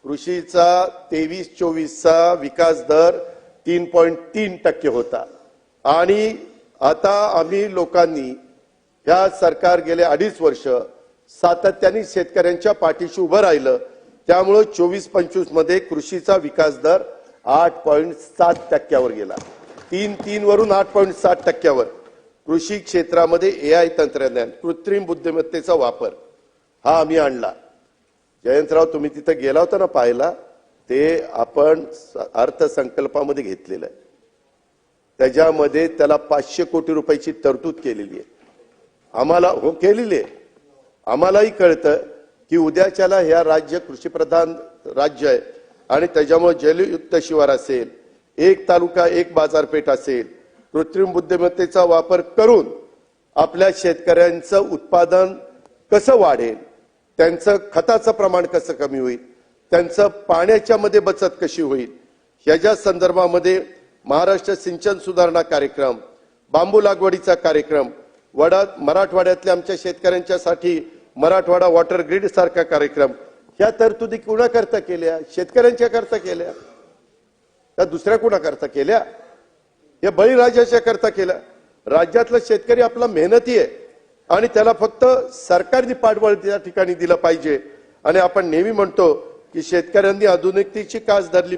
कृषीचा 23-24चा विकास दर 3.3% होता आणि आता आम्ही लोकांनी ह्या सरकार गेले 2.5 वर्ष सातत्याने शेतकऱ्यांच्या पाठीशी उभं राहिलं, त्यामुळे 24-25 मध्ये कृषीचा विकास दर 8.7% गेला। 3.3 वरून 8.7%वर कृषी क्षेत्रामध्ये AI तंत्रज्ञान, कृत्रिम बुद्धिमत्तेचा वापर हा आम्ही आणला। जयंतराव, तुम्ही तिथे गेला होता ना पाहायला, ते आपण अर्थसंकल्पामध्ये घेतलेलं आहे। त्याच्यामध्ये त्याला 500 कोटी रुपयाची तरतूद केलेली आहे। आम्हाला हो केलेली आहे। आम्हालाही कळतं की उद्याच्याला ह्या राज्य कृषीप्रधान राज्य आहे आणि त्याच्यामुळे जलयुक्त शिवार असेल, एक तालुका एक बाजारपेठ असेल, कृत्रिम बुद्धिमत्तेचा वापर करून आपल्या शेतकऱ्यांचं उत्पादन कसं वाढेल, त्यांचं खताचं प्रमाण कसं कमी होईल, त्यांचं पाण्याच्या मध्ये बचत कशी होईल, ह्याच्या संदर्भामध्ये महाराष्ट्र सिंचन सुधारणा कार्यक्रम, बांबू लागवडीचा कार्यक्रम, मराठवाड्यातल्या आमच्या शेतकऱ्यांच्यासाठी मराठवाडा वॉटर ग्रिड सारखा कार्यक्रम, ह्या तरतुदी कुणाकरता केल्या? शेतकऱ्यांच्या करता केल्या का दुसऱ्या कुणाकरता केल्या? या बळीराजाच्या करता केल्या? राज्यातला शेतकरी आपला मेहनती आहे आणि त्याला फक्त सरकारने पाठबळ त्या ठिकाणी दिलं पाहिजे। आणि आपण नेहमी म्हणतो की शेतकऱ्यांनी आधुनिकतेची कास धरली